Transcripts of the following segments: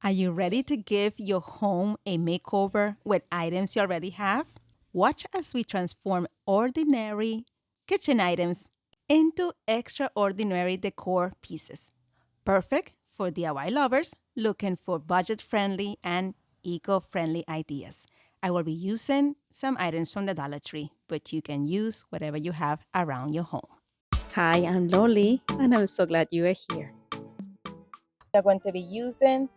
Are you ready to give your home a makeover with items you already have? Watch as we transform ordinary kitchen items into extraordinary decor pieces. Perfect for DIY lovers looking for budget-friendly and eco-friendly ideas. I will be using some items from the Dollar Tree, but you can use whatever you have around your home. Hi, I'm Loli, and I'm so glad you are here. We're going to be using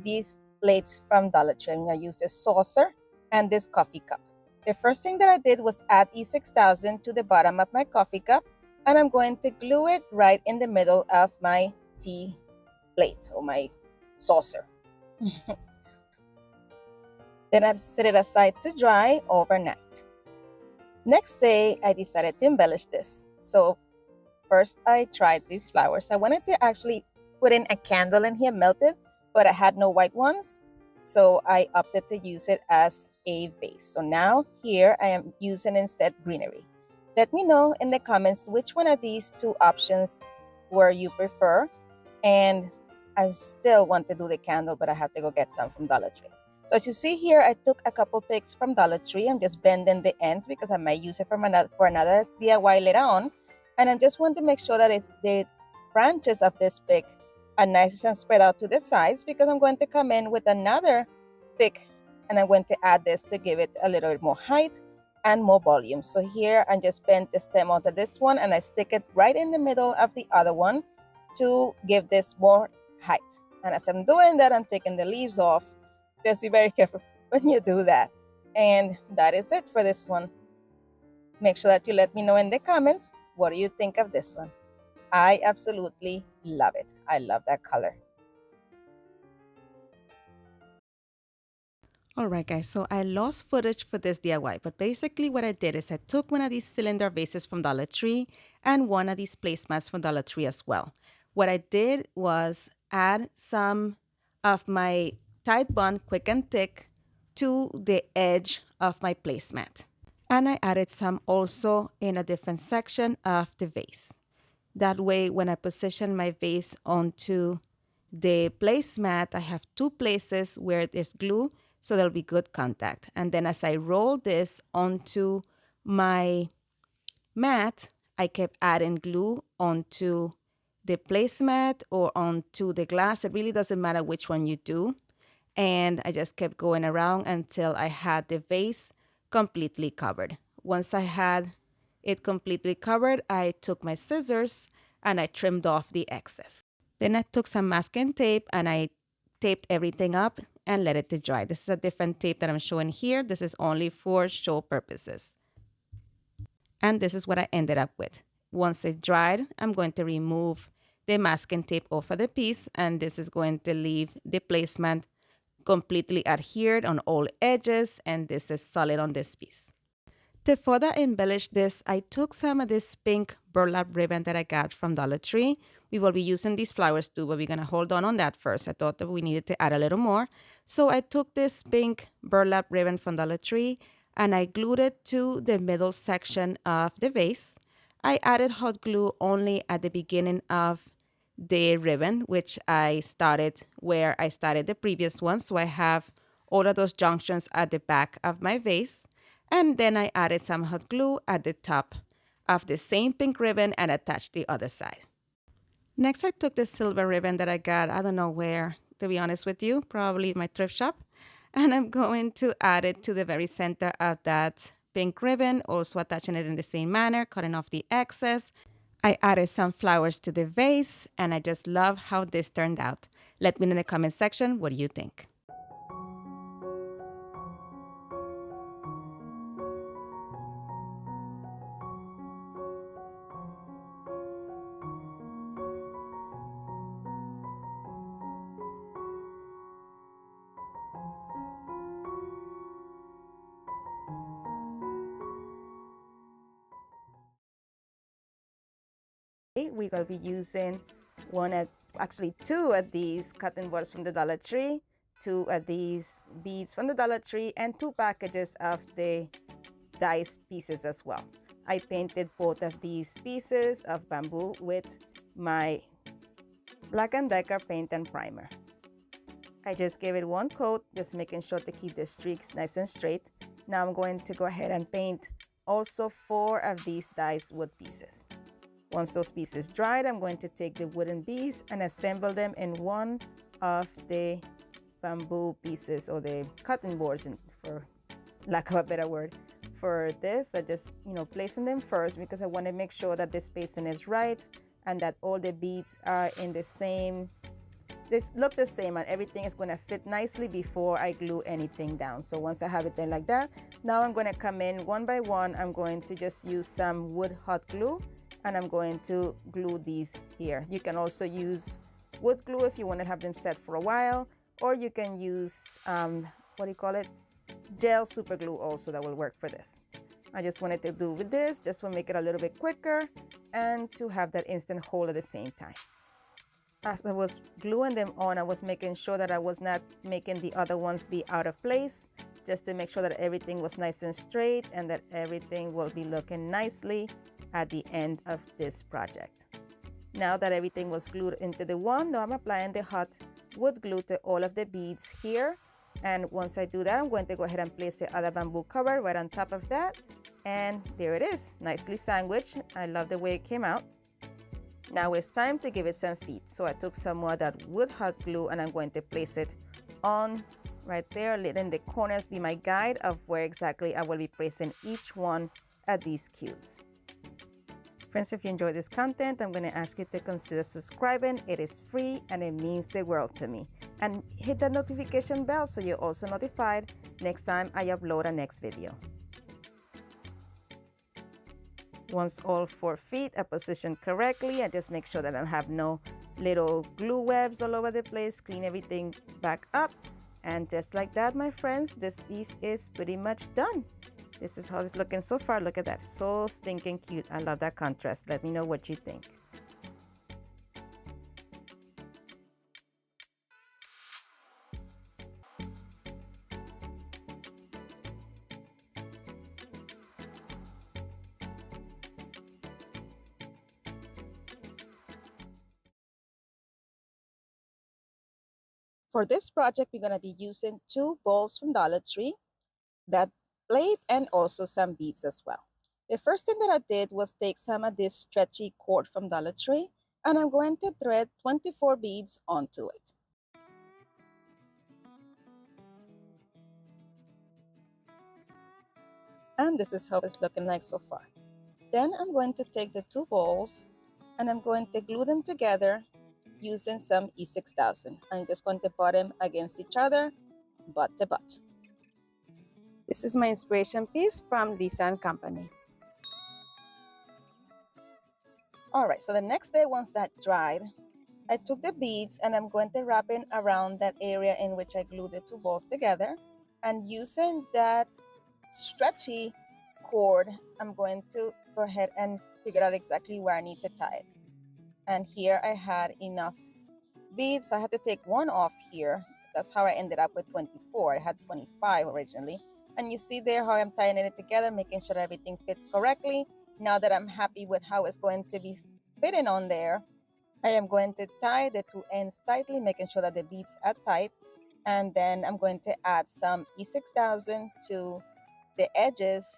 these plates from Dollar Tree. I'm going to use this saucer and this coffee cup. The first thing that I did was add E6000 to the bottom of my coffee cup, and I'm going to glue it right in the middle of my tea plate or my saucer. Then I set it aside to dry overnight. Next day, I decided to embellish this. So first I tried these flowers. I wanted to actually put in a candle in here melted, but I had no white ones. So I opted to use it as a vase. So now here I am using instead greenery. Let me know in the comments which one of these two options were you prefer. And I still want to do the candle, but I have to go get some from Dollar Tree. So as you see here, I took a couple picks from Dollar Tree. I'm just bending the ends because I might use it for another DIY later on. And I just want to make sure that the branches of this pick are nice and spread out to the sides, because I'm going to come in with another pick and I'm going to add this to give it a little bit more height and more volume. So here I just bend the stem onto this one and I stick it right in the middle of the other one to give this more height. And as I'm doing that, I'm taking the leaves off. Just be very careful when you do that. And that is it for this one. Make sure that you let me know in the comments, what do you think of this one? I absolutely love it. I love that color. Alright guys, so I lost footage for this DIY, but basically what I did is I took one of these cylinder vases from Dollar Tree and one of these placemats from Dollar Tree as well. What I did was add some of my Tide Bond Quick and Thick to the edge of my placemat. And I added some also in a different section of the vase. That way, when I position my vase onto the placemat, I have two places where there's glue, so there'll be good contact. And then as I roll this onto my mat, I kept adding glue onto the placemat or onto the glass. It really doesn't matter which one you do. And I just kept going around until I had the vase completely covered. Once I had it completely covered, I took my scissors and I trimmed off the excess. Then I took some masking tape and I taped everything up and let it to dry. This is a different tape that I'm showing here. This is only for show purposes. And this is what I ended up with. Once it dried, I'm going to remove the masking tape off of the piece, and this is going to leave the placemat completely adhered on all edges, and this is solid on this piece. To further embellish this, I took some of this pink burlap ribbon that I got from Dollar Tree. We will be using these flowers too, but we're going to hold on that first. I thought that we needed to add a little more. So I took this pink burlap ribbon from Dollar Tree and I glued it to the middle section of the vase. I added hot glue only at the beginning of the ribbon, which I started where I started the previous one. So I have all of those junctions at the back of my vase. And then I added some hot glue at the top of the same pink ribbon and attached the other side. Next, I took the silver ribbon that I got, I don't know where, to be honest with you, probably my thrift shop. And I'm going to add it to the very center of that pink ribbon, also attaching it in the same manner, cutting off the excess. I added some flowers to the vase, and I just love how this turned out. Let me know in the comment section, what do you think? We're going to be using two of these cotton balls from the Dollar Tree, two of these beads from the Dollar Tree, and two packages of the dice pieces as well. I painted both of these pieces of bamboo with my Black & Decker paint and primer. I just gave it one coat, just making sure to keep the streaks nice and straight. Now I'm going to go ahead and paint also 4 of these diced wood pieces. Once those pieces dried, I'm going to take the wooden beads and assemble them in one of the bamboo pieces, or the cutting boards, for lack of a better word. For this, I just, placing them first because I want to make sure that the spacing is right and that all the beads are in the same, they look the same, and everything is going to fit nicely before I glue anything down. So once I have it there like that, now I'm going to come in one by one. I'm going to just use some wood hot glue, and I'm going to glue these here. You can also use wood glue if you want to have them set for a while, or you can use gel super glue also. That will work for this. I just wanted to do with this just to make it a little bit quicker and to have that instant hold at the same time. As I was gluing them on, I was making sure that I was not making the other ones be out of place, just to make sure that everything was nice and straight and that everything will be looking nicely at the end of this project. Now that everything was glued into the one, now I'm applying the hot wood glue to all of the beads here. And once I do that, I'm going to go ahead and place the other bamboo cover right on top of that. And there it is, nicely sandwiched. I love the way it came out. Now it's time to give it some feet. So I took some more of that wood hot glue and I'm going to place it on right there, letting the corners be my guide of where exactly I will be placing each one of these cubes. Friends, if you enjoyed this content, I'm going to ask you to consider subscribing. It is free and it means the world to me. And hit that notification bell so you're also notified next time I upload a next video. Once all 4 feet are positioned correctly, I just make sure that I don't have no little glue webs all over the place, clean everything back up. And just like that, my friends, this piece is pretty much done. This is how it's looking so far. Look at that, so stinking cute. I love that contrast. Let me know what you think. For this project, we're going to be using 2 balls from Dollar Tree, that plate, and also some beads as well. The first thing that I did was take some of this stretchy cord from Dollar Tree, and I'm going to thread 24 beads onto it. And this is how it's looking like so far. Then I'm going to take the 2 balls and I'm going to glue them together using some E6000. I'm just going to put them against each other, butt to butt. This is my inspiration piece from Lisa & Company. All right, so the next day, once that dried, I took the beads and I'm going to wrap it around that area in which I glued the 2 balls together. And using that stretchy cord, I'm going to go ahead and figure out exactly where I need to tie it. And here I had enough beads, so I had to take 1 off here. That's how I ended up with 24. I had 25 originally. And you see there how I'm tying it together, making sure that everything fits correctly. Now that I'm happy with how it's going to be fitting on there, I am going to tie the 2 ends tightly, making sure that the beads are tight. And then I'm going to add some E6000 to the edges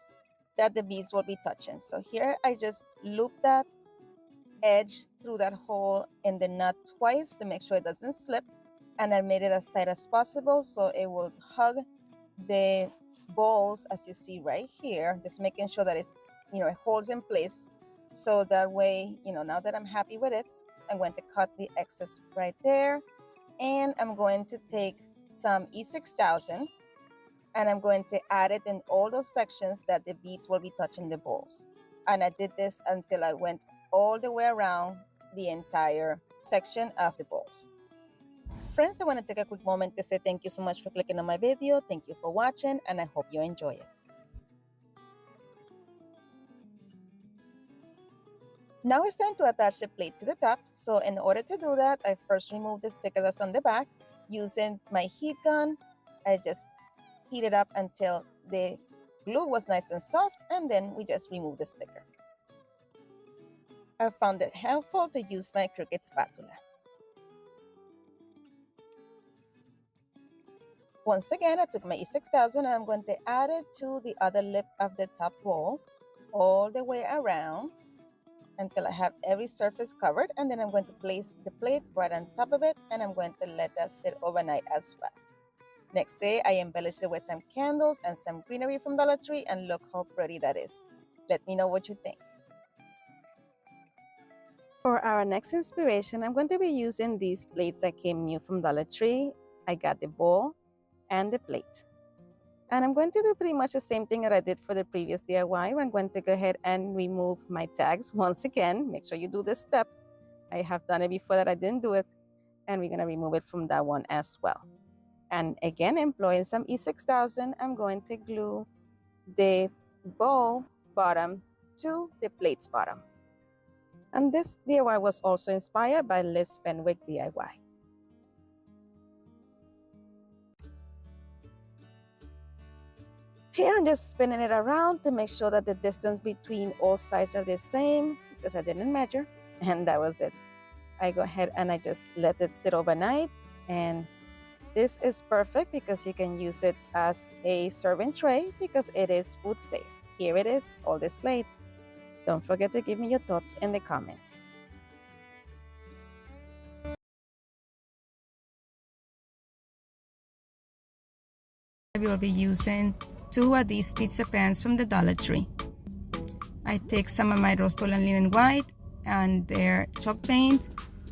that the beads will be touching. So here I just loop that edge through that hole in the nut twice to make sure it doesn't slip. And I made it as tight as possible so it will hug the balls, as you see right here, just making sure that it holds in place. So that way, now that I'm happy with it, I'm going to cut the excess right there. And I'm going to take some E6000 and I'm going to add it in all those sections that the beads will be touching the balls. And I did this until I went all the way around the entire section of the balls. Friends, I want to take a quick moment to say thank you so much for clicking on my video. Thank you for watching, and I hope you enjoy it. Now it's time to attach the plate to the top. So in order to do that, I first remove the sticker that's on the back. Using my heat gun, I just heat it up until the glue was nice and soft, and then we just remove the sticker. I found it helpful to use my crooked spatula. Once again, I took my E6000 and I'm going to add it to the other lip of the top bowl all the way around until I have every surface covered, and then I'm going to place the plate right on top of it, and I'm going to let that sit overnight as well. Next day, I embellished it with some candles and some greenery from Dollar Tree, and look how pretty that is. Let me know what you think. For our next inspiration, I'm going to be using these plates that came new from Dollar Tree. I got the bowl and the plate. And I'm going to do pretty much the same thing that I did for the previous DIY. I'm going to go ahead and remove my tags once again. Make sure you do this step. I have done it before that I didn't do it. And we're going to remove it from that one as well. And again, employing some E6000, I'm going to glue the bowl bottom to the plate's bottom. And this DIY was also inspired by Liz Fenwick DIY. Here I'm just spinning it around to make sure that the distance between all sides are the same, because I didn't measure, and that was it. I go ahead and I just let it sit overnight, and this is perfect because you can use it as a serving tray because it is food safe. Here it is, all displayed. Don't forget to give me your thoughts in the comments. I will be using 2 of these pizza pans from the Dollar Tree. I take some of my rose gold and linen white and their chalk paint,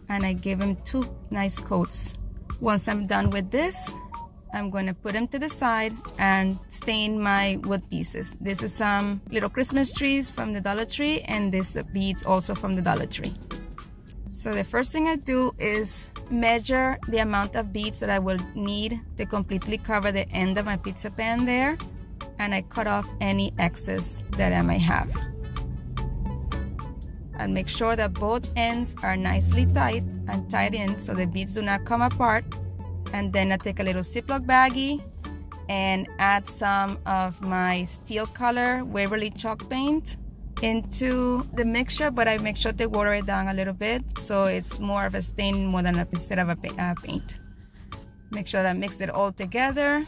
and I give them 2 nice coats. Once I'm done with this, I'm going to put them to the side and stain my wood pieces. This is some little Christmas trees from the Dollar Tree, and this beads also from the Dollar Tree. So the first thing I do is measure the amount of beads that I will need to completely cover the end of my pizza pan there, and I cut off any excess that I might have. And make sure that both ends are nicely tight and tied in so the beads do not come apart. And then I take a little Ziploc baggie and add some of my steel color Waverly chalk paint into the mixture, but I make sure to water it down a little bit so it's more of a stain more than instead of a paint. Make sure that I mix it all together.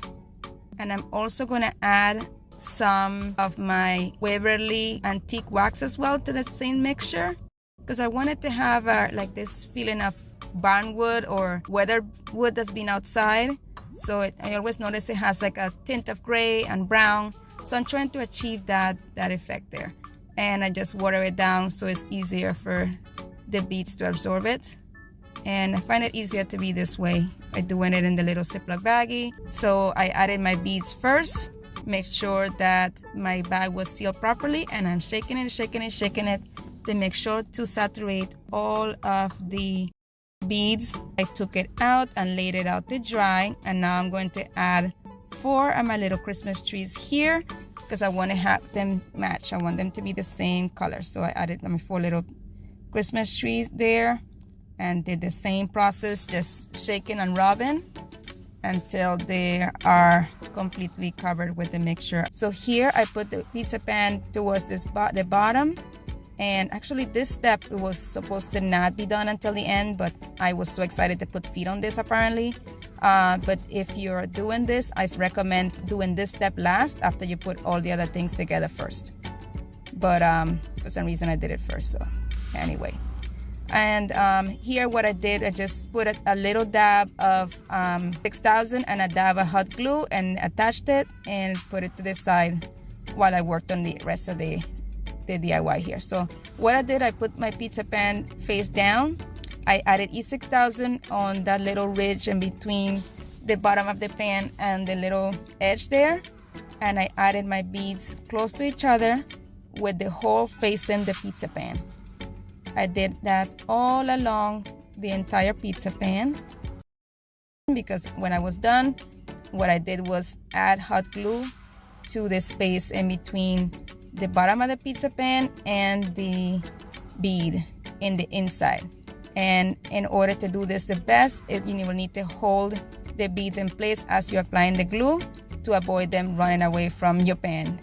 And I'm also going to add some of my Waverly antique wax as well to the same mixture, because I wanted to have like this feeling of barnwood or weathered wood that's been outside. So I always notice it has like a tint of gray and brown. So I'm trying to achieve that effect there. And I just water it down so it's easier for the beads to absorb it. And I find it easier to be this way by doing it in the little Ziploc baggie. So I added my beads first, make sure that my bag was sealed properly, and I'm shaking it to make sure to saturate all of the beads. I took it out and laid it out to dry, and now I'm going to add 4 of my little Christmas trees here because I want to have them match. I want them to be the same color. So I added my 4 little Christmas trees there and did the same process, just shaking and rubbing until they are completely covered with the mixture. So here I put the pizza pan towards the bottom, and actually this step was supposed to not be done until the end, but I was so excited to put feet on this apparently. But if you're doing this, I recommend doing this step last after you put all the other things together first. But for some reason I did it first, so anyway. And here what I did, I just put a little dab of 6000 and a dab of hot glue and attached it and put it to the side while I worked on the rest of the DIY here. So what I did, I put my pizza pan face down. I added E6000 on that little ridge in between the bottom of the pan and the little edge there. And I added my beads close to each other with the hole facing the pizza pan. I did that all along the entire pizza pan, because when I was done, what I did was add hot glue to the space in between the bottom of the pizza pan and the bead in the inside. And in order to do this the best, you will need to hold the beads in place as you're applying the glue to avoid them running away from your pan.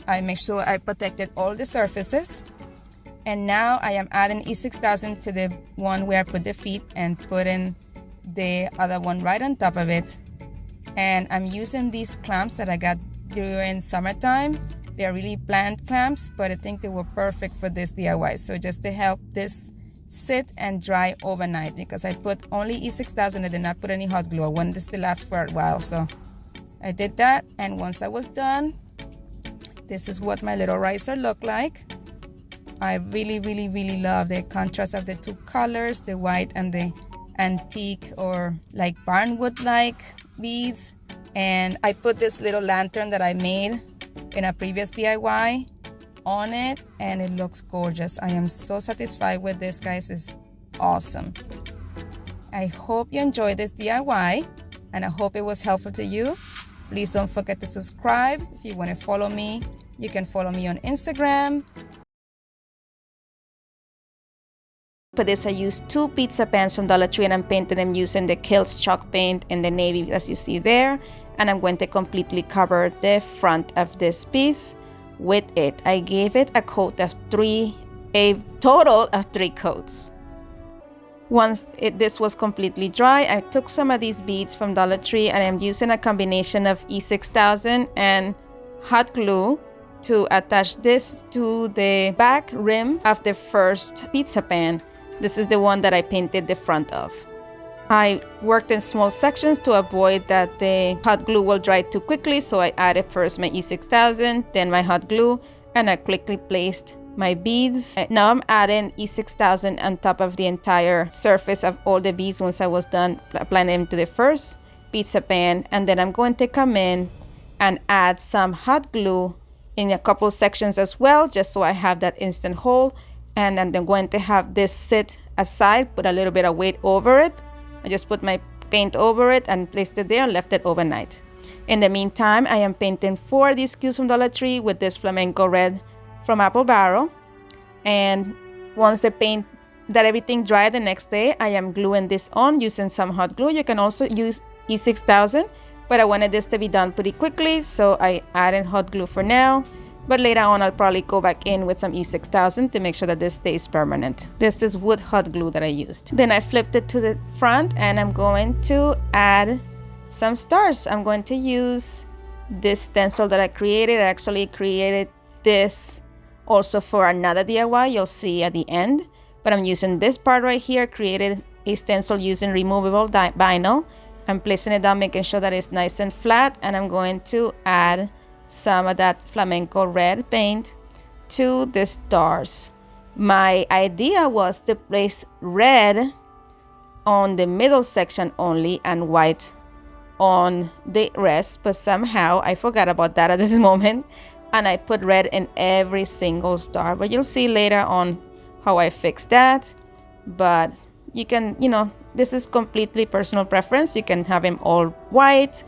I make sure I protected all the surfaces. And now I am adding E6000 to the one where I put the feet and putting the other one right on top of it. And I'm using these clamps that I got during summertime. They're really bland clamps, but I think they were perfect for this DIY. So just to help this sit and dry overnight, because I put only E6000, I did not put any hot glue. I wanted this to last for a while, so I did that. And once I was done, this is what my little riser looked like. I really love the contrast of the two colors, the white and the antique or like barnwood like beads. And I put this little lantern that I made in a previous DIY on it, and it looks gorgeous. I am so satisfied with this, guys. It's awesome. I hope you enjoyed this DIY, and I hope it was helpful to you. Please don't forget to subscribe. If you want to follow me, you can follow me on Instagram. For this, I used 2 pizza pans from Dollar Tree, and I'm painting them using the Kills chalk paint in the navy, as you see there. And I'm going to completely cover the front of this piece with it. I gave it a total of 3 coats. Once this was completely dry, I took some of these beads from Dollar Tree, and I'm using a combination of E6000 and hot glue to attach this to the back rim of the first pizza pan. This is the one that I painted the front of. I worked in small sections to avoid that the hot glue will dry too quickly, so I added first my E6000, then my hot glue, and I quickly placed my beads. Now I'm adding E6000 on top of the entire surface of all the beads once I was done applying them to the first pizza pan, and then I'm going to come in and add some hot glue in a couple sections as well, just so I have that instant hold. And then I'm going to have this sit aside, put a little bit of weight over it. I just put my paint over it and placed it there and left it overnight. In the meantime, I am painting 4 of these SKUs from Dollar Tree with this flamenco red from Apple Barrel. And once the paint, everything dried the next day, I am gluing this on using some hot glue. You can also use E6000, but I wanted this to be done pretty quickly, so I added hot glue for now. But later on, I'll probably go back in with some E6000 to make sure that this stays permanent. This is wood hot glue that I used. Then I flipped it to the front, and I'm going to add some stars. I'm going to use this stencil that I created. I actually created this also for another DIY you'll see at the end. But I'm using this part right here, created a stencil using removable vinyl. I'm placing it down, making sure that it's nice and flat, and I'm going to add some of that flamenco red paint to the stars. My idea was to place red on the middle section only and white on the rest, but somehow I forgot about that at this moment, and I put red in every single star. But you'll see later on how I fixed that. But you can, this is completely personal preference. You can have them all white,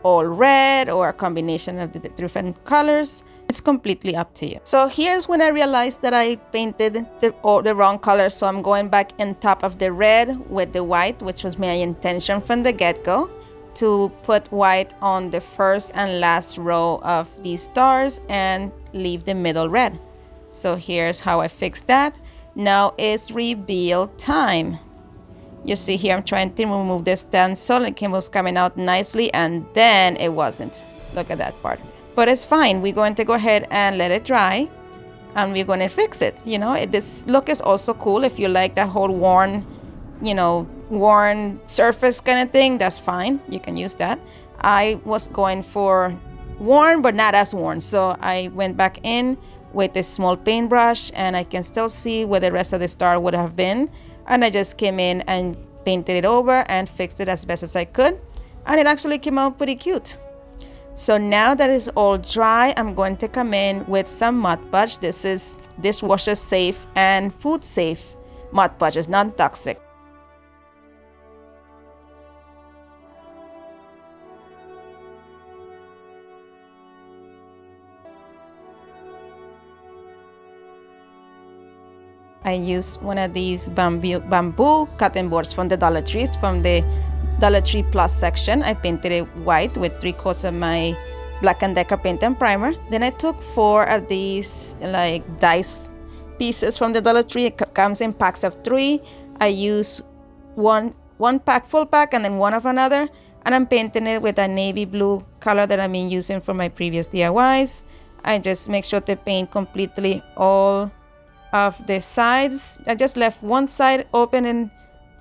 all red, or a combination of the different colors. It's completely up to you. So here's when I realized that I painted the wrong color. So I'm going back in top of the red with the white, which was my intention from the get-go, to put white on the first and last row of these stars and leave the middle red. So here's how I fixed that. Now it's reveal time. You see here, I'm trying to remove the stencil. It was coming out nicely, and then it wasn't. Look at that part. But it's fine. We're going to go ahead and let it dry, and we're going to fix it. This look is also cool. If you like that whole worn surface kind of thing, that's fine. You can use that. I was going for worn, but not as worn. So I went back in with a small paintbrush, and I can still see where the rest of the star would have been. And I just came in and painted it over and fixed it as best as I could. And it actually came out pretty cute. So now that it's all dry, I'm going to come in with some Mod Podge. This is dishwasher safe and food safe Mod Podge. It's not toxic. I used one of these bamboo cutting boards from the Dollar Tree, from the Dollar Tree Plus section. I painted it white with 3 coats of my Black & Decker paint and primer. Then I took 4 of these like dice pieces from the Dollar Tree. It comes in packs of 3. I use 1 one pack, full pack, and then one of another. And I'm painting it with a navy blue color that I've been using for my previous DIYs. I just make sure to paint completely all of the sides. I just left one side open and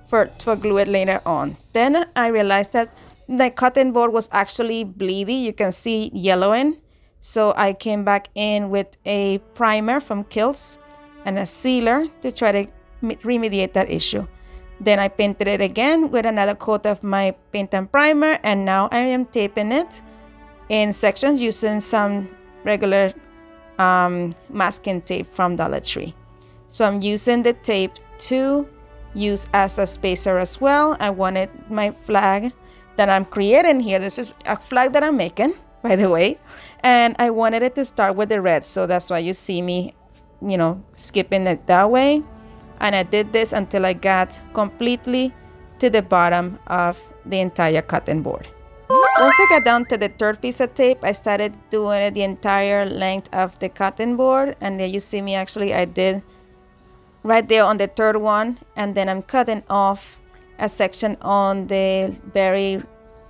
for glue it later on. Then I realized that the cutting board was actually bleedy. You can see yellowing. So I came back in with a primer from Kilts and a sealer to try to remediate that issue. Then I painted it again with another coat of my paint and primer, and now I am taping it in sections using some regular masking tape from Dollar Tree. So I'm using the tape to use as a spacer as well. I wanted my flag that I'm creating here. This is a flag that I'm making, by the way, and I wanted it to start with the red. So that's why you see me, skipping it that way. And I did this until I got completely to the bottom of the entire cutting board. Once I got down to the third piece of tape, I started doing it the entire length of the cutting board. And there you see me actually, I did right there on the third one. And then I'm cutting off a section on the very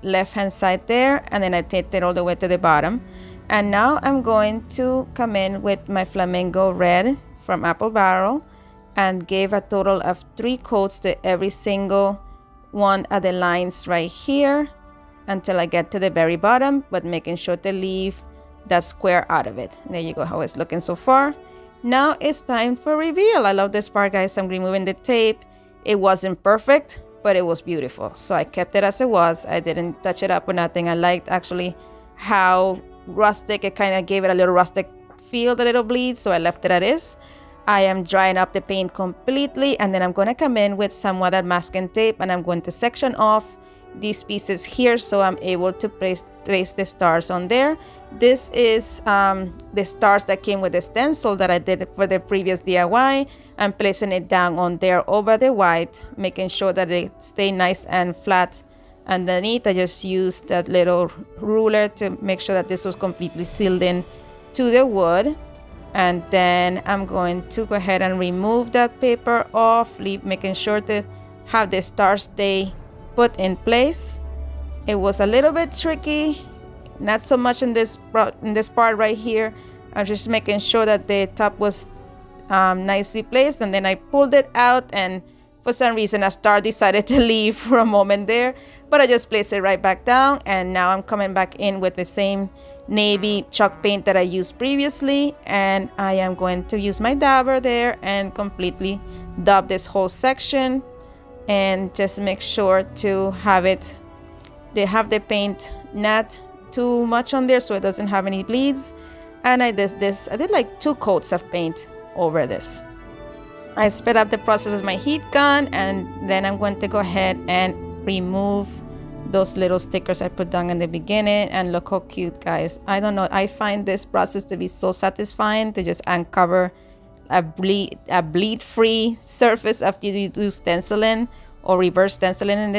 left hand side there. And then I taped it all the way to the bottom. And now I'm going to come in with my Flamingo Red from Apple Barrel and gave a total of 3 coats to every single one of the lines right here until I get to the very bottom, but making sure to leave that square out of it. There you go, how it's looking so far. Now it's time for reveal. I love this part, guys. I'm removing the tape. It wasn't perfect, but it was beautiful. So I kept it as it was. I didn't touch it up or nothing. I liked actually how rustic, it kind of gave it a little rustic feel, the little bleed, so I left it as is. I am drying up the paint completely, and then I'm going to come in with some weathered masking tape, and I'm going to section off these pieces here so I'm able to place the stars on there. This is the stars that came with the stencil that I did for the previous DIY. I'm placing it down on there over the white, making sure that they stay nice and flat underneath. I just used that little ruler to make sure that this was completely sealed in to the wood. And then I'm going to go ahead and remove that paper off, making sure to have the stars stay put in place. It was a little bit tricky, not so much in this part right here. I'm just making sure that the top was nicely placed, and then I pulled it out, and for some reason a star decided to leave for a moment there, but I just placed it right back down. And now I'm coming back in with the same navy chalk paint that I used previously, and I am going to use my dabber there and completely dab this whole section, and just make sure to have the paint not too much on there so it doesn't have any bleeds. And I did like 2 coats of paint over this. I sped up the process with my heat gun, and then I'm going to go ahead and remove those little stickers I put down in the beginning. And look how cute, guys. I don't know, I find this process to be so satisfying to just uncover a bleed free surface after you do stenciling or reverse stenciling in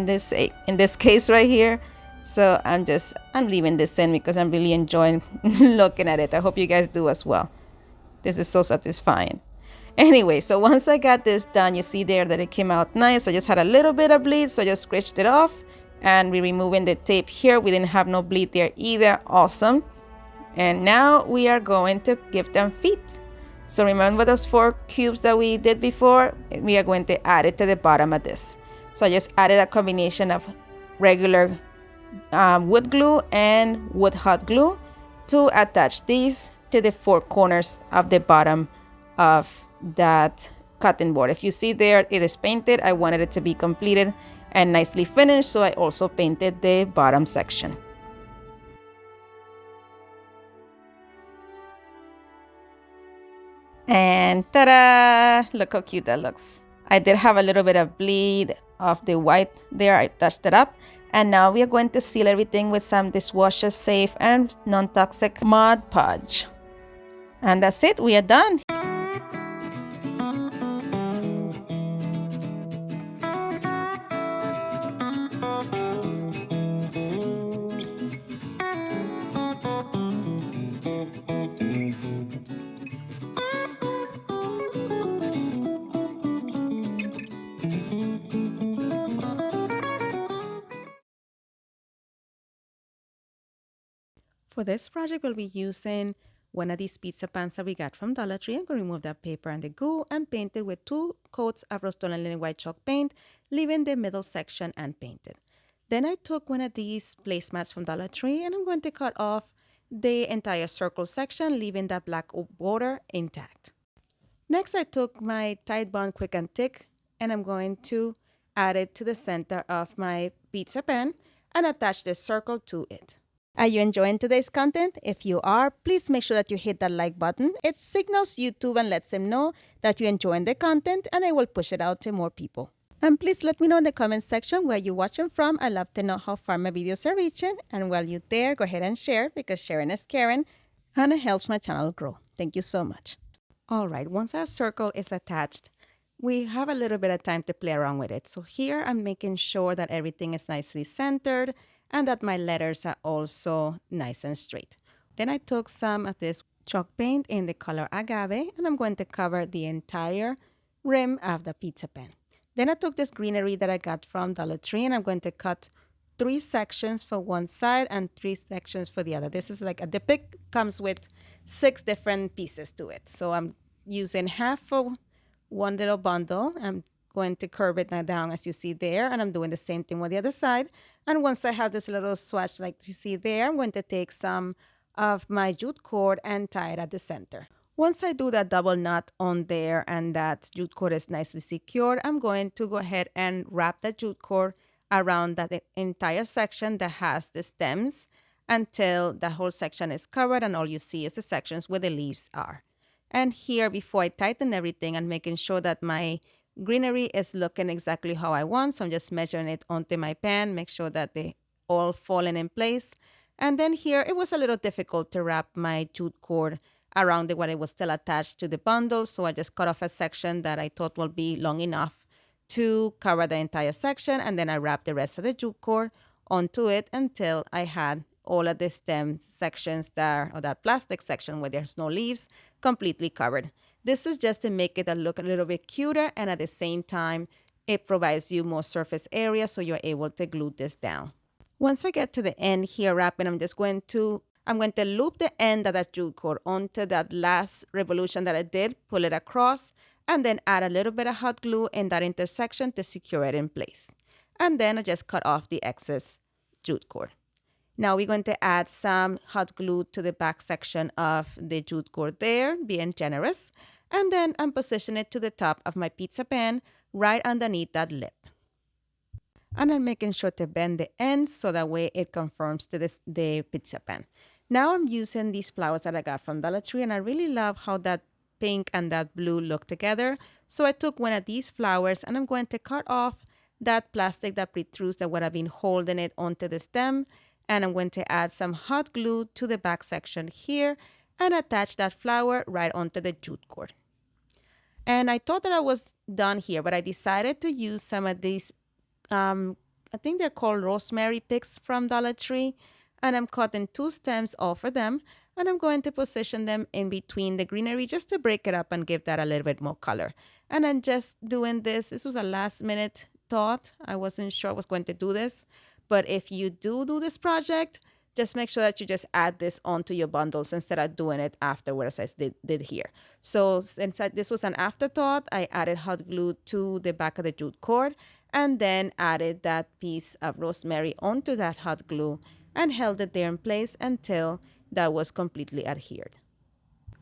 this case right here. So I'm leaving this in because I'm really enjoying looking at it. I hope you guys do as well. This is so satisfying. Anyway, so once I got this done, you see there that it came out nice. I just had a little bit of bleed, so I just scratched it off. And we're removing the tape here. We didn't have no bleed there either. Awesome. And now we are going to give them feet. So remember those 4 cubes that we did before? We are going to add it to the bottom of this. So I just added a combination of regular wood glue and wood hot glue to attach these to the 4 corners of the bottom of that cutting board. If you see there, it is painted. I wanted it to be completed and nicely finished, so I also painted the bottom section. And ta-da! Look how cute that looks. I did have a little bit of bleed of the white there. I touched it up. And now we are going to seal everything with some dishwasher safe and non-toxic Mod Podge. And that's it, we are done. For this project, we'll be using one of these pizza pans that we got from Dollar Tree. I'm going to remove that paper and the glue and paint it with 2 coats of rust-oleum linen white chalk paint, leaving the middle section unpainted. Then I took one of these placemats from Dollar Tree and I'm going to cut off the entire circle section, leaving that black border intact. Next, I took my Tide Bond Quick and Thick and I'm going to add it to the center of my pizza pan and attach this circle to it. Are you enjoying today's content? If you are, please make sure that you hit that like button. It signals YouTube and lets them know that you're enjoying the content, and I will push it out to more people. And please let me know in the comment section where you're watching from. I love to know how far my videos are reaching. And while you're there, go ahead and share, because sharing is caring and it helps my channel grow. Thank you so much. All right, once our circle is attached, we have a little bit of time to play around with it. So here I'm making sure that everything is nicely centered and that my letters are also nice and straight. Then I took some of this chalk paint in the color Agave and I'm going to cover the entire rim of the pizza pan. Then I took this greenery that I got from Dollar Tree and I'm going to cut 3 sections for one side and 3 sections for the other. This is like the pick comes with 6 different pieces to it. So I'm using half for one little bundle. I'm going to curve it now down as you see there, and I'm doing the same thing with the other side. And once I have this little swatch like you see there, I'm going to take some of my jute cord and tie it at the center. Once I do that double knot on there and that jute cord is nicely secured, I'm going to go ahead and wrap the jute cord around that entire section that has the stems until the whole section is covered and all you see is the sections where the leaves are. And here, before I tighten everything, I'm making sure that my greenery is looking exactly how I want. So I'm just measuring it onto my pan, make sure that they all falling in place. And then here, it was a little difficult to wrap my jute cord around it when it was still attached to the bundle. So I just cut off a section that I thought will be long enough to cover the entire section. And then I wrapped the rest of the jute cord onto it until I had all of the stem sections there, or that plastic section where there's no leaves, completely covered. This is just to make it look a little bit cuter, and at the same time, it provides you more surface area so you're able to glue this down. Once I get to the end here wrapping, I'm going to loop the end of that jute cord onto that last revolution that I did, pull it across, and then add a little bit of hot glue in that intersection to secure it in place. And then I just cut off the excess jute cord. Now we're going to add some hot glue to the back section of the jute cord there, being generous. And then I'm positioning it to the top of my pizza pan, right underneath that lip. And I'm making sure to bend the ends so that way it conforms to the pizza pan. Now I'm using these flowers that I got from Dollar Tree, and I really love how that pink and that blue look together. So I took one of these flowers and I'm going to cut off that plastic that protrudes that would have been holding it onto the stem. And I'm going to add some hot glue to the back section here and attach that flower right onto the jute cord. And I thought that I was done here, but I decided to use some of these, I think they're called rosemary picks from Dollar Tree. And I'm cutting 2 stems off of them. And I'm going to position them in between the greenery just to break it up and give that a little bit more color. And I'm just doing this. This was a last minute thought. I wasn't sure I was going to do this. But if you do this project, just make sure that you just add this onto your bundles instead of doing it afterwards as they did here. So since this was an afterthought, I added hot glue to the back of the jute cord and then added that piece of rosemary onto that hot glue and held it there in place until that was completely adhered.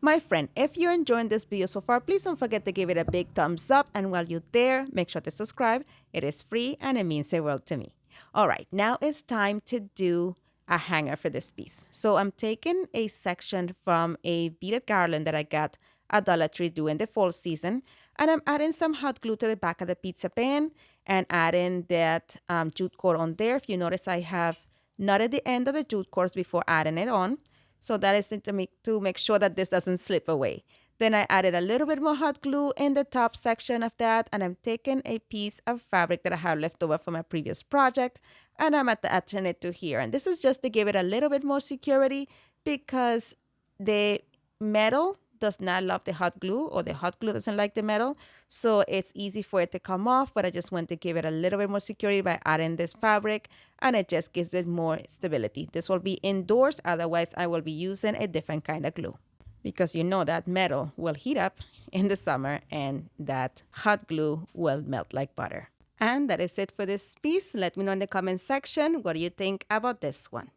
My friend, if you're enjoying this video so far, please don't forget to give it a big thumbs up. And while you're there, make sure to subscribe. It is free and it means the world to me. All right, now it's time to do a hanger for this piece. So I'm taking a section from a beaded garland that I got at Dollar Tree during the fall season, and I'm adding some hot glue to the back of the pizza pan and adding that jute cord on there. If you notice, I have knotted the end of the jute cords before adding it on. So that is to make sure that this doesn't slip away. Then I added a little bit more hot glue in the top section of that, and I'm taking a piece of fabric that I have left over from my previous project, and I'm attaching it to here. And this is just to give it a little bit more security because the metal does not love the hot glue, or the hot glue doesn't like the metal. So it's easy for it to come off, but I just want to give it a little bit more security by adding this fabric, and it just gives it more stability. This will be indoors, otherwise I will be using a different kind of glue, because you know that metal will heat up in the summer and that hot glue will melt like butter. And that is it for this piece. Let me know in the comment section, what do you think about this one?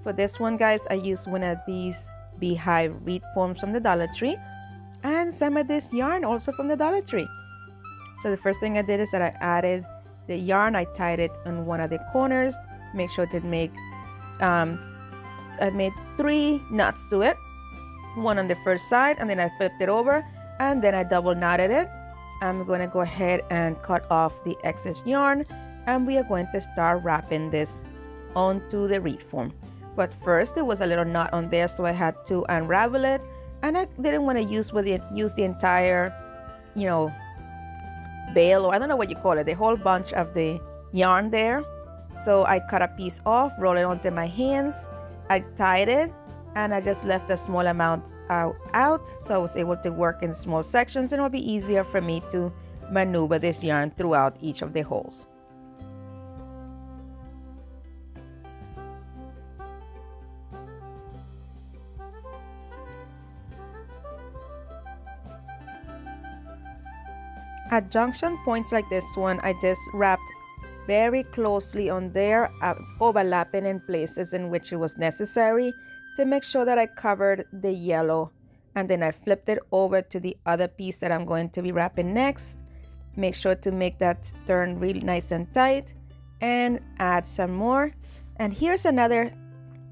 For this one, guys, I used one of these beehive reed forms from the Dollar Tree, and some of this yarn also from the Dollar Tree. So the first thing I did is that I added the yarn. I tied it on one of the corners, make sure to make I made 3 knots to it, one on the first side, and then I flipped it over, and then I double knotted it. I'm going to go ahead and cut off the excess yarn, and we are going to start wrapping this onto the reed form. But first there was a little knot on there, so I had to unravel it, and I didn't want to use the entire, you know, bale, or I don't know what you call it, the whole bunch of the yarn there. So I cut a piece off, roll it onto my hands, I tied it, and I just left a small amount out, so I was able to work in small sections, and it'll be easier for me to maneuver this yarn throughout each of the holes. At junction points like this one, I just wrapped very closely on there, overlapping in places in which it was necessary to make sure that I covered the yellow. And then I flipped it over to the other piece that I'm going to be wrapping next. Make sure to make that turn really nice and tight, and add some more. And here's another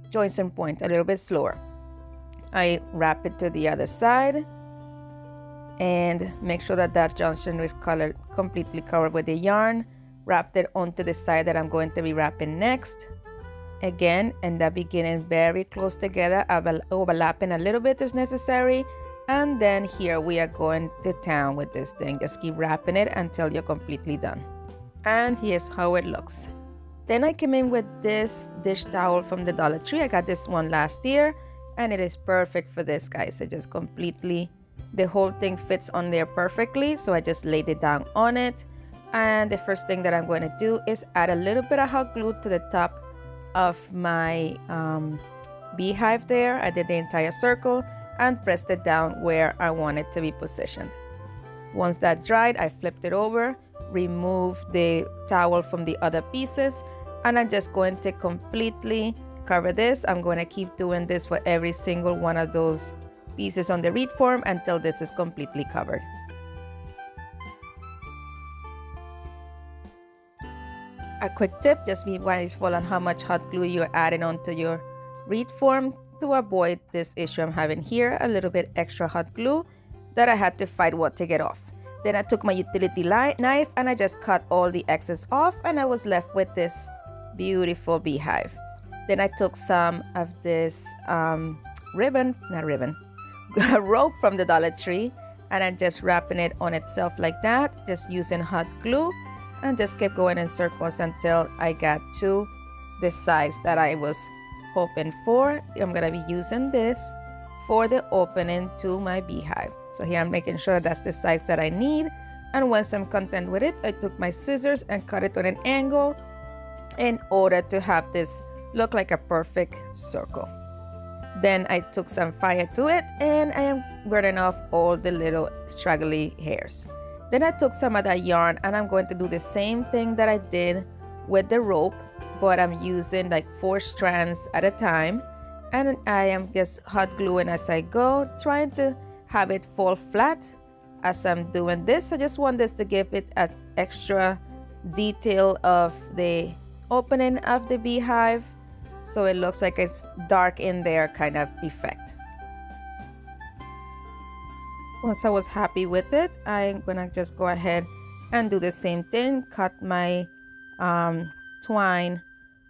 jointing point, a little bit slower. I wrap it to the other side, and make sure that that junction is completely covered with the yarn. Wrapped it onto the side that I'm going to be wrapping next. Again, in the beginning, very close together, overlapping a little bit as necessary. And then here we are going to town with this thing. Just keep wrapping it until you're completely done. And here's how it looks. Then I came in with this dish towel from the Dollar Tree. I got this one last year, and it is perfect for this, guys. It just completely, the whole thing fits on there perfectly. So I just laid it down on it. And the first thing that I'm going to do is add a little bit of hot glue to the top of my beehive there. I did the entire circle and pressed it down where I want it to be positioned. Once that dried, I flipped it over, removed the towel from the other pieces, and I'm just going to completely cover this. I'm going to keep doing this for every single one of those pieces on the reed form until this is completely covered. A quick tip, just be mindful on how much hot glue you're adding onto your reed form to avoid this issue I'm having here. A little bit extra hot glue that I had to fight with to get off. Then I took my utility knife and I just cut all the excess off, and I was left with this beautiful beehive. Then I took some of this rope from the Dollar Tree, and I'm just wrapping it on itself like that, just using hot glue, and just kept going in circles until I got to the size that I was hoping for. I'm gonna be using this for the opening to my beehive. So here I'm making sure that that's the size that I need, and once I'm content with it, I took my scissors and cut it on an angle in order to have this look like a perfect circle. Then I took some fire to it, and I am burning off all the little straggly hairs. Then I took some of that yarn, and I'm going to do the same thing that I did with the rope, but I'm using like 4 strands at a time, and I am just hot gluing as I go, trying to have it fall flat as I'm doing this. I just want this to give it an extra detail of the opening of the beehive, so it looks like it's dark in there kind of effect. once I was happy with it, I'm gonna just go ahead and do the same thing. Cut my twine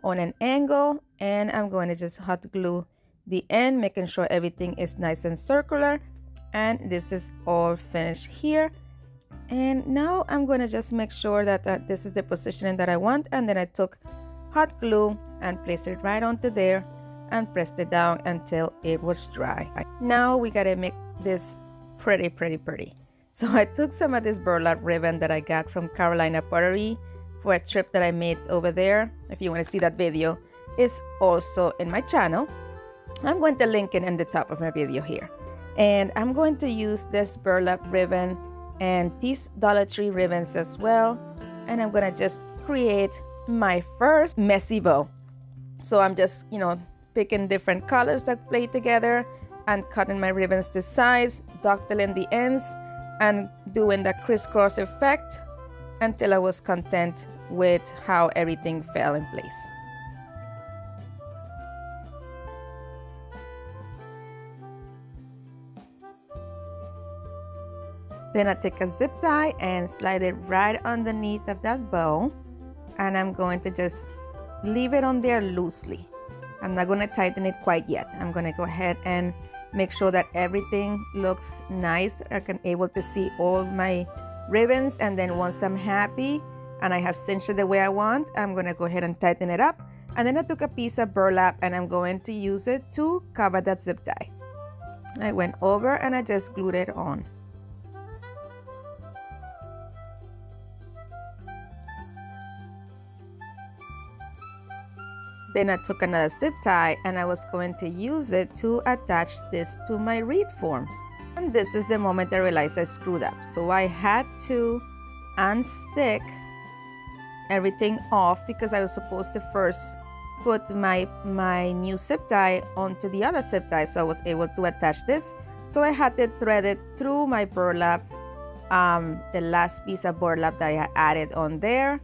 on an angle, and I'm going to just hot glue the end, making sure everything is nice and circular. And this is all finished here. And now I'm going to just make sure that this is the positioning that I want. And then I took hot glue and placed it right onto there and pressed it down until it was dry. Now we got to make this pretty. So I took some of this burlap ribbon that I got from Carolina Pottery for a trip that I made over there. If you want to see that video, it's also in my channel. I'm going to link it in the top of my video here. And I'm going to use this burlap ribbon and these Dollar Tree ribbons as well. And I'm going to just create my first messy bow. So I'm just, picking different colors that play together and cutting my ribbons to size, dovetailing the ends, and doing the crisscross effect until I was content with how everything fell in place. Then I take a zip tie and slide it right underneath of that bow, and I'm going to just leave it on there loosely. I'm not going to tighten it quite yet. I'm going to go ahead and make sure that everything looks nice. I can able to see all my ribbons, and then once I'm happy and I have cinched it the way I want, I'm going to go ahead and tighten it up. And then I took a piece of burlap and I'm going to use it to cover that zip tie. I went over and I just glued it on. Then I took another zip tie and I was going to use it to attach this to my reed form. And this is the moment I realized I screwed up. So I had to unstick everything off because I was supposed to first put my new zip tie onto the other zip tie, so I was able to attach this. So I had to thread it through my burlap, the last piece of burlap that I added on there,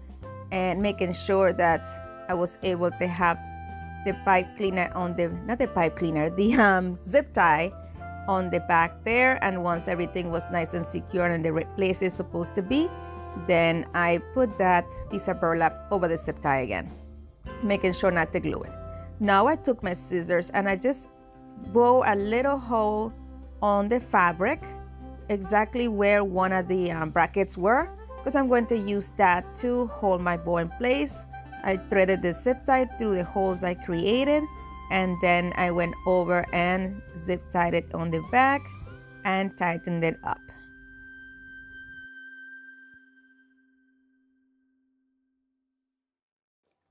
and making sure that I was able to have the pipe cleaner on the, not the pipe cleaner, the zip tie on the back there. And once everything was nice and secure and the right place it's supposed to be, then I put that piece of burlap over the zip tie again, making sure not to glue it. Now I took my scissors and I just bow a little hole on the fabric, exactly where one of the brackets were, because I'm going to use that to hold my bow in place. I threaded the zip tie through the holes I created, and then I went over and zip tied it on the back and tightened it up.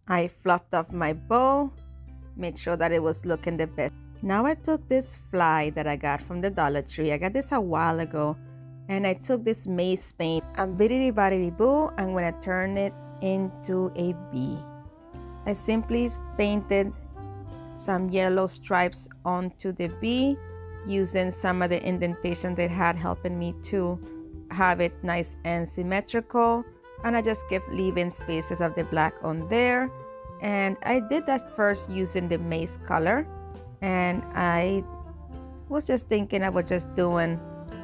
I fluffed off my bow, made sure that it was looking the best. Now I took this fly that I got from the Dollar Tree. I got this a while ago, and I took this maze paint and biddity-boddity-boo, I'm gonna turn it into a bee. I simply painted some yellow stripes onto the bee using some of the indentation that had helping me to have it nice and symmetrical. And I just kept leaving spaces of the black on there. And I did that first using the maize color. And I was just thinking I was just doing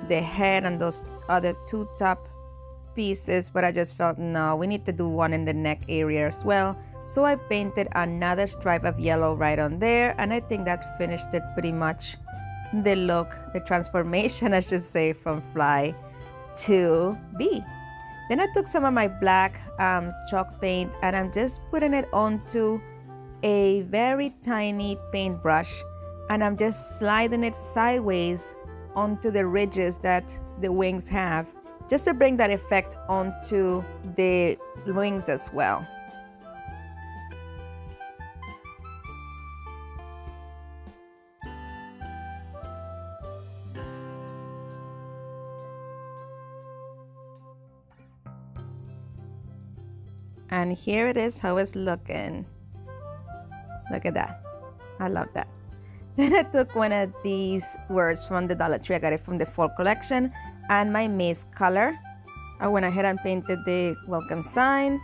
the head and those other two top pieces, but I just felt no, we need to do one in the neck area as well. So I painted another stripe of yellow right on there, and I think that finished it pretty much. The look, the transformation, I should say, from fly to bee. Then I took some of my black chalk paint and I'm just putting it onto a very tiny paintbrush, and I'm just sliding it sideways onto the ridges that the wings have, just to bring that effect onto the wings as well. And here it is how it's looking. Look at that. I love that. Then I took one of these words from the Dollar Tree. I got it from the fall collection, and my maize color. I went ahead and painted the welcome sign,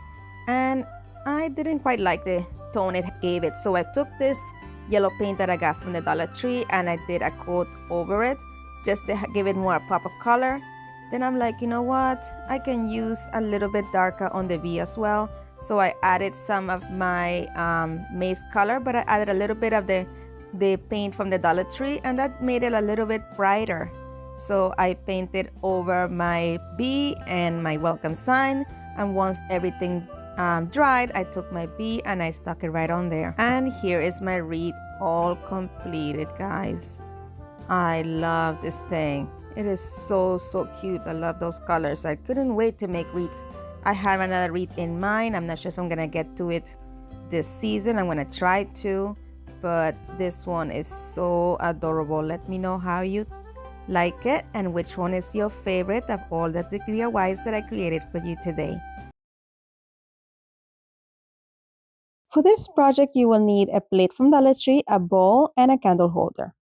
and I didn't quite like the tone it gave it. So I took this yellow paint that I got from the Dollar Tree and I did a coat over it. just to give it more pop of color. Then I'm like, you know what? I can use a little bit darker on the V as well. So I added some of my maize color, but I added a little bit of the paint from the Dollar Tree, and that made it a little bit brighter. So I painted over my B and my welcome sign, and once everything dried, I took my B and I stuck it right on there. And here is my wreath all completed, guys. I love this thing. It is so cute. I love those colors. I couldn't wait to make wreaths. I have another wreath in mind. I'm not sure if I'm gonna get to it this season. I'm gonna try to, but this one is so adorable. Let me know how you like it and which one is your favorite of all the DIYs that I created for you today. For this project, you will need a plate from Dollar Tree, a bowl, and a candle holder.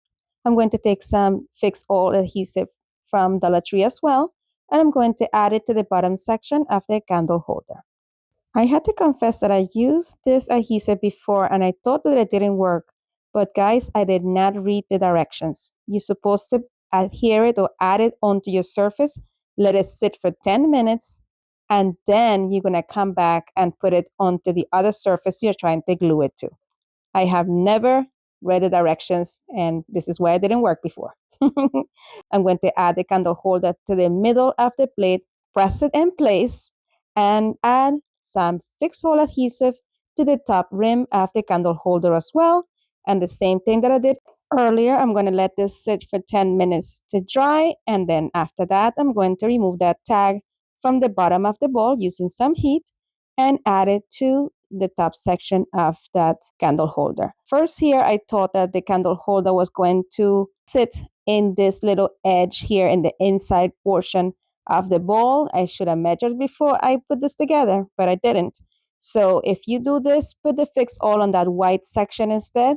I'm going to take some Fix All adhesive from Dollar Tree as well, and I'm going to add it to the bottom section of the candle holder. I had to confess that I used this adhesive before and I thought that it didn't work, but guys, I did not read the directions. You're supposed to adhere it or add it onto your surface, let it sit for 10 minutes, and then you're gonna come back and put it onto the other surface you're trying to glue it to. I have never read the directions, and this is why it didn't work before. I'm going to add the candle holder to the middle of the plate, press it in place, and add some Fix All adhesive to the top rim of the candle holder as well. And the same thing that I did earlier, I'm going to let this sit for 10 minutes to dry, and then after that, I'm going to remove that tag from the bottom of the bowl using some heat and add it to the top section of that candle holder. First here, I thought that the candle holder was going to sit in this little edge here in the inside portion of the bowl. I should have measured before I put this together, but I didn't. So if you do this, put the Fix All on that white section instead,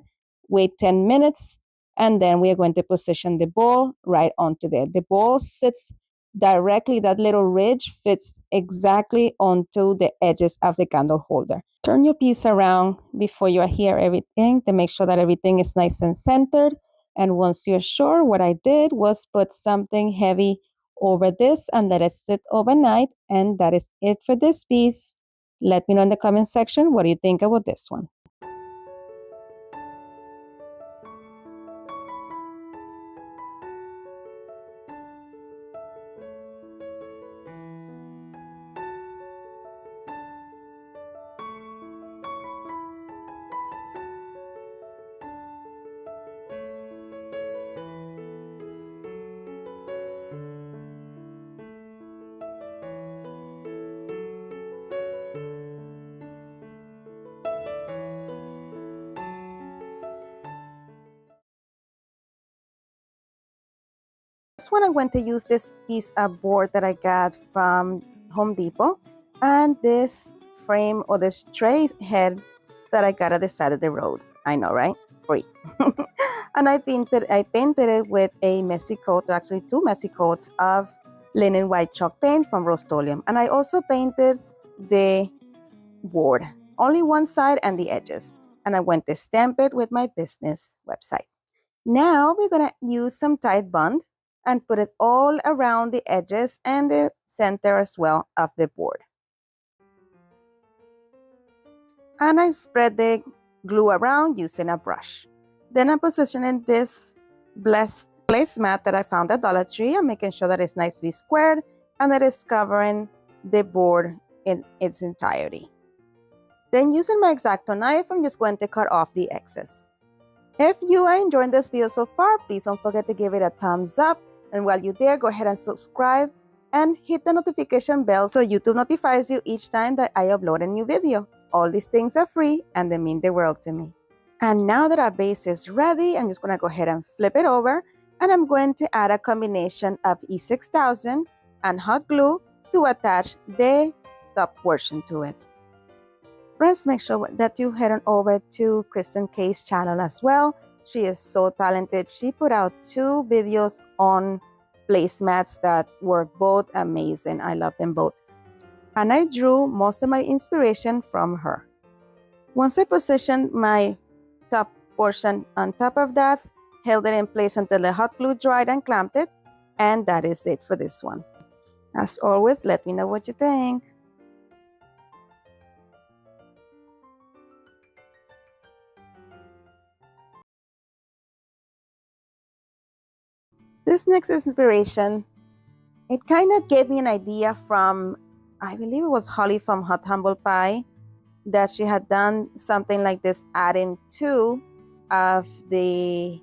wait 10 minutes, and then we are going to position the bowl right onto there. The bowl sits directly, that little ridge fits exactly onto the edges of the candle holder. Turn your piece around before you adhere everything to make sure that everything is nice and centered. And once you're sure, what I did was put something heavy over this and let it sit overnight. And that is it for this piece. Let me know in the comment section what do you think about this one. This one I'm going to use this piece of board that I got from Home Depot and this frame or this tray head that I got at the side of the road. I know, right? Free. And I painted it with a messy coat, actually 2 messy coats of linen white chalk paint from Rust-Oleum. And I also painted the board, only one side and the edges. And I went to stamp it with my business website. Now we're gonna use some Tide Bond and put it all around the edges and the center as well of the board. And I spread the glue around using a brush. Then I'm positioning this blessed placemat that I found at Dollar Tree. I'm making sure that it's nicely squared and that it's covering the board in its entirety. Then using my X-Acto knife, I'm just going to cut off the excess. If you are enjoying this video so far, please don't forget to give it a thumbs up. And while you're there, go ahead and subscribe and hit the notification bell so YouTube notifies you each time that I upload a new video. All these things are free and they mean the world to me. And now that our base is ready, I'm just going to go ahead and flip it over. And I'm going to add a combination of E6000 and hot glue to attach the top portion to it. Friends, make sure that you head on over to Kristen Kay's channel as well. She is so talented. She put out 2 videos on placemats that were both amazing. I love them both. And I drew most of my inspiration from her. Once I positioned my top portion on top of that, held it in place until the hot glue dried and clamped it. And that is it for this one. As always, let me know what you think. This next inspiration, it kind of gave me an idea from, I believe it was Holly from Hot Humble Pie, that she had done something like this, adding two of the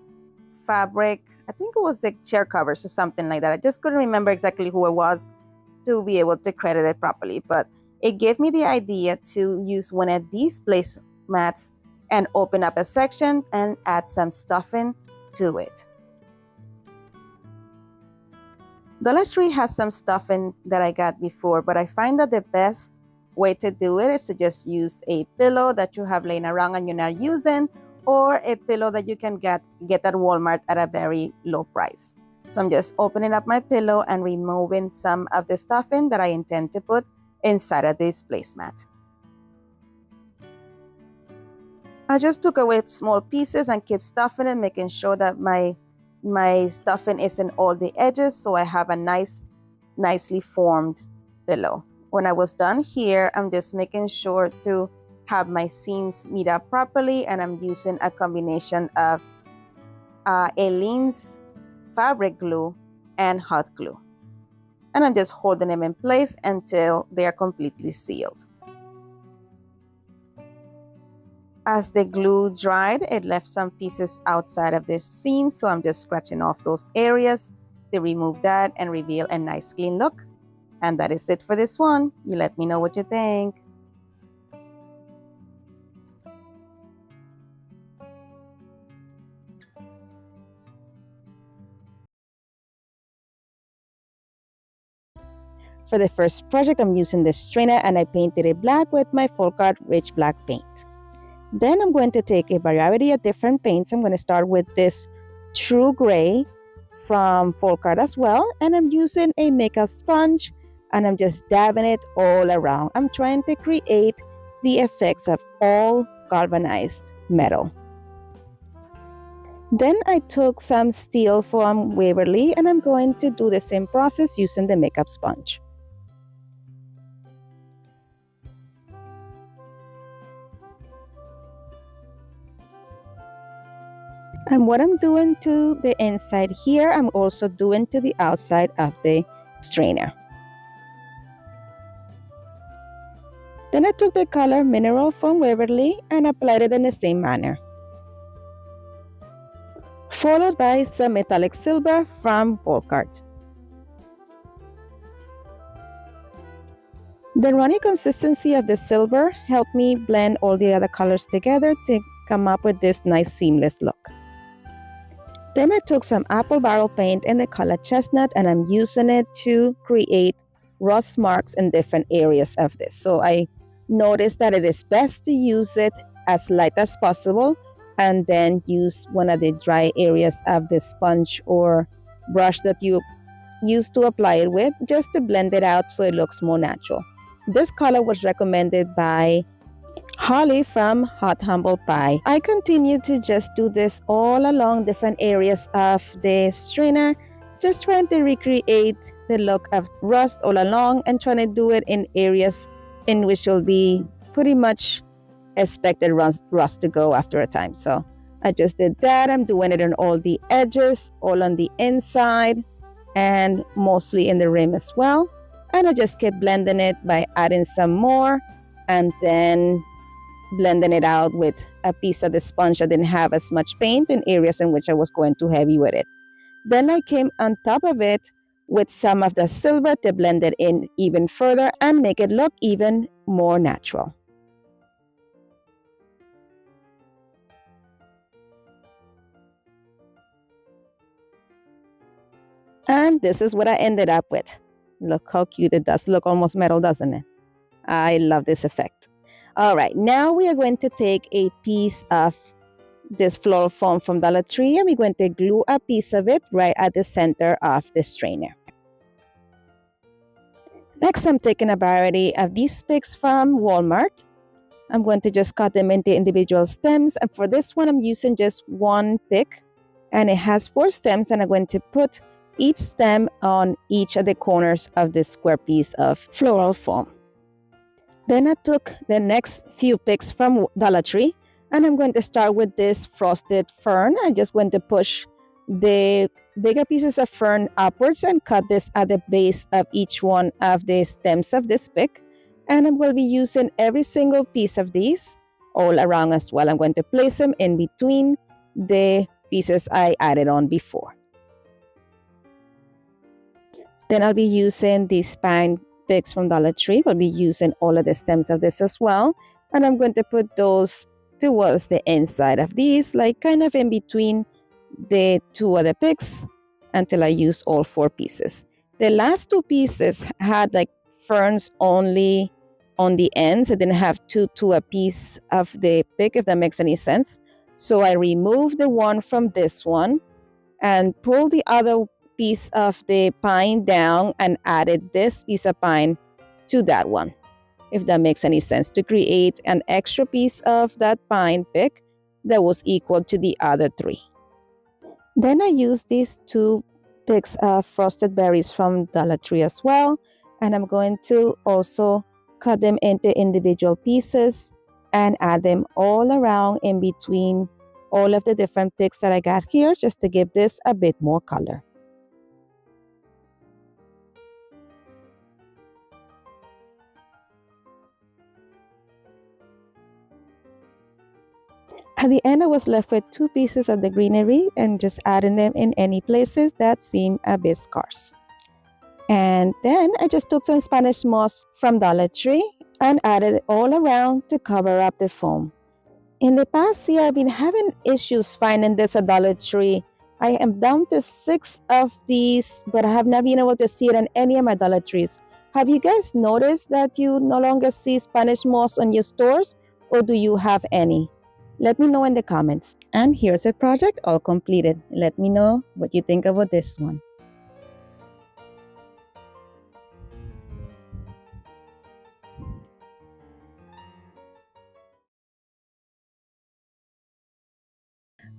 fabric. I think it was the chair covers or something like that. I just couldn't remember exactly who it was to be able to credit it properly, but it gave me the idea to use one of these placemats and open up a section and add some stuffing to it. Dollar Tree has some stuffing that I got before, but I find that the best way to do it is to just use a pillow that you have laying around and you're not using, or a pillow that you can get at Walmart at a very low price. So I'm just opening up my pillow and removing some of the stuffing that I intend to put inside of this placemat. I just took away small pieces and keep stuffing it, making sure that my stuffing is in all the edges, so I have a nicely formed pillow. When I was done here, I'm just making sure to have my seams meet up properly, and I'm using a combination of Aleene's fabric glue and hot glue. And I'm just holding them in place until they are completely sealed. As the glue dried, it left some pieces outside of this seam, so I'm just scratching off those areas to remove that and reveal a nice clean look. And that is it for this one. You let me know what you think. For the first project, I'm using this strainer and I painted it black with my FolkArt Rich Black paint. Then I'm going to take a variety of different paints. I'm going to start with this True Gray from FolkArt as well. And I'm using a makeup sponge and I'm just dabbing it all around. I'm trying to create the effects of all galvanized metal. Then I took some steel from Waverly and I'm going to do the same process using the makeup sponge. And what I'm doing to the inside here, I'm also doing to the outside of the strainer. Then I took the color Mineral from Waverly and applied it in the same manner. Followed by some metallic silver from FolkArt. The runny consistency of the silver helped me blend all the other colors together to come up with this nice seamless look. Then I took some apple barrel paint in the color chestnut and I'm using it to create rust marks in different areas of this. So I noticed that it is best to use it as light as possible and then use one of the dry areas of the sponge or brush that you use to apply it with, just to blend it out so it looks more natural. This color was recommended by Holly from Hot Humble Pie. I continue to just do this all along different areas of the strainer, just trying to recreate the look of rust all along and trying to do it in areas in which will be pretty much expected rust to go after a time. So I just did that. I'm doing it on all the edges, all on the inside, and mostly in the rim as well. And I just kept blending it by adding some more and then blending it out with a piece of the sponge that didn't have as much paint in areas in which I was going too heavy with it. Then I came on top of it with some of the silver to blend it in even further and make it look even more natural. And this is what I ended up with. Look how cute it does. Look almost metal, doesn't it? I love this effect. All right, now we are going to take a piece of this floral foam from Dollar Tree and we're going to glue a piece of it right at the center of the strainer. Next, I'm taking a variety of these picks from Walmart. I'm going to just cut them into individual stems, and for this one, I'm using just one pick and it has 4 stems, and I'm going to put each stem on each of the corners of this square piece of floral foam. Then I took the next few picks from Dollar Tree, and I'm going to start with this frosted fern. I'm just going to push the bigger pieces of fern upwards and cut this at the base of each one of the stems of this pick. And I'm going to be using every single piece of these all around as well. I'm going to place them in between the pieces I added on before. Then I'll be using these pine picks from Dollar Tree. I'll be using all of the stems of this as well. And I'm going to put those towards the inside of these, like kind of in between the 2 other picks until I use all 4 pieces. The last 2 pieces had like ferns only on the ends. I didn't have 2 to a piece of the pick, if that makes any sense. So I removed the one from this one and pulled the other piece of the pine down and added this piece of pine to that one, if that makes any sense, to create an extra piece of that pine pick that was equal to the other 3. Then I used these 2 picks of frosted berries from Dollar Tree as well, and I'm going to also cut them into individual pieces and add them all around in between all of the different picks that I got here, just to give this a bit more color. At the end, I was left with 2 pieces of the greenery and just adding them in any places that seem a bit scarce. And then I just took some Spanish moss from Dollar Tree and added it all around to cover up the foam. In the past year, I've been having issues finding this at Dollar Tree. I am down to 6 of these, but I have not been able to see it in any of my Dollar Trees. Have you guys noticed that you no longer see Spanish moss on your stores, or do you have any? Let me know in the comments. And here's a project all completed. Let me know what you think about this one.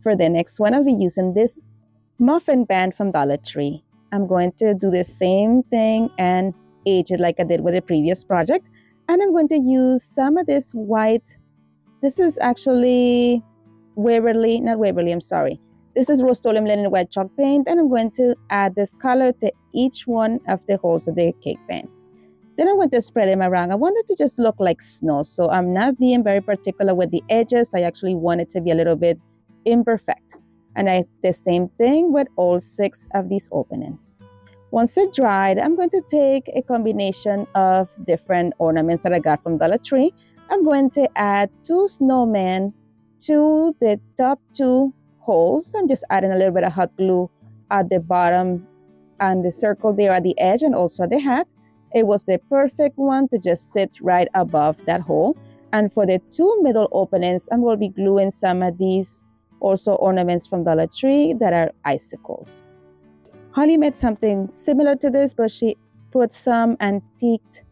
For the next one, I'll be using this muffin band from Dollar Tree. I'm going to do the same thing and age it like I did with the previous project. And I'm going to use some of this white. This is actually This is Rust-Oleum Linen White Chalk Paint, and I'm going to add this color to each one of the holes of the cake pan. Then I'm going to spread them around. I want it to just look like snow, so I'm not being very particular with the edges. I actually want it to be a little bit imperfect. And I did the same thing with all 6 of these openings. Once it dried, I'm going to take a combination of different ornaments that I got from Dollar Tree. I'm going to add 2 snowmen to the top 2 holes. I'm just adding a little bit of hot glue at the bottom and the circle there at the edge, and also the hat. It was the perfect one to just sit right above that hole. And for the 2 middle openings, I'm going to be gluing some of these also ornaments from Dollar Tree that are icicles. Holly made something similar to this, but she put some antiqued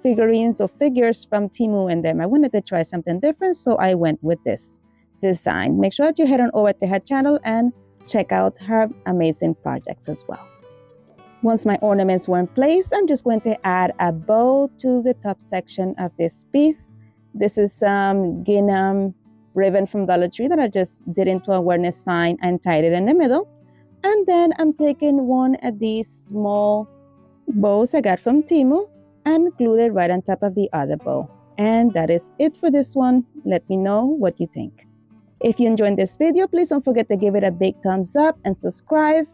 figurines or figures from Temu in them. I wanted to try something different, so I went with this design. Make sure that you head on over to her channel and check out her amazing projects as well. Once my ornaments were in place, I'm just going to add a bow to the top section of this piece. This is some gingham ribbon from Dollar Tree that I just did into a awareness sign and tied it in the middle. And then I'm taking one of these small bows I got from Temu and glued it right on top of the other bow. And that is it for this one. Let me know what you think. If you enjoyed this video, please don't forget to give it a big thumbs up and subscribe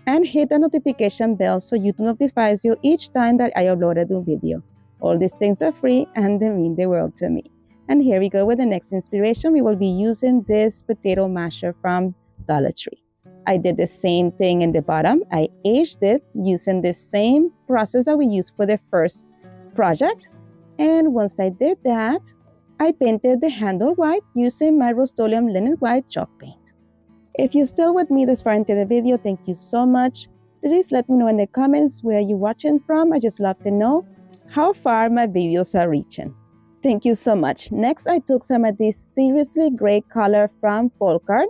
and hit the notification bell so YouTube notifies you each time that I upload a new video. All these things are free and they mean the world to me. And here we go with the next inspiration. We will be using this potato masher from Dollar Tree. I did the same thing in the bottom. I aged it using the same process that we used for the first project. And once I did that, I painted the handle white using my Rust-Oleum Linen White Chalk Paint. If you're still with me this far into the video, thank you so much. Please let me know in the comments where you're watching from. I just love to know how far my videos are reaching. Thank you so much. Next, I took some of this seriously gray color from FolkArt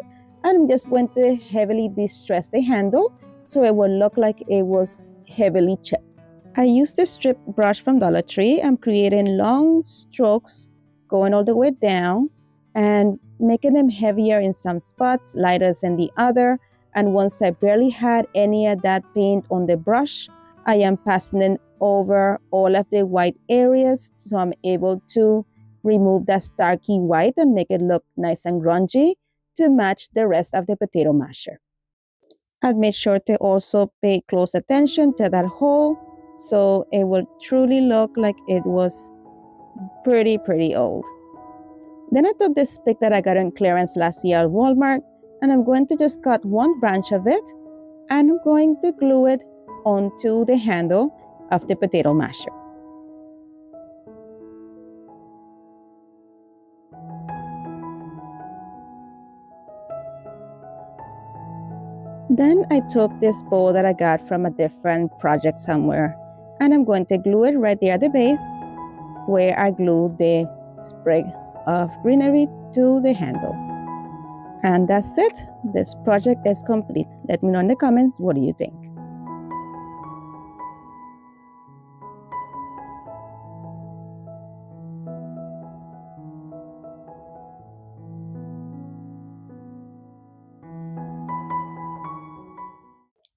And I'm just going to heavily distress the handle so it will look like it was heavily chipped. I used the strip brush from Dollar Tree. I'm creating long strokes going all the way down and making them heavier in some spots, lighter in the other. And once I barely had any of that paint on the brush, I am passing it over all of the white areas so I'm able to remove that starky white and make it look nice and grungy to match the rest of the potato masher. I made sure to also pay close attention to that hole so it will truly look like it was pretty old. Then I took this pick that I got on clearance last year at Walmart, and I'm going to just cut one branch of it and I'm going to glue it onto the handle of the potato masher. Then I took this bowl that I got from a different project somewhere, and I'm going to glue it right there at the base where I glued the sprig of greenery to the handle. And that's it. This project is complete. Let me know in the comments, what do you think?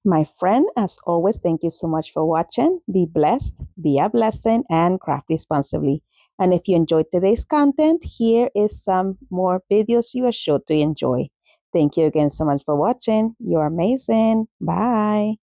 My friend, as always, thank you so much for watching. Be blessed, be a blessing, and craft responsibly. And if you enjoyed today's content, here is some more videos you are sure to enjoy. Thank you again so much for watching. You're amazing. Bye.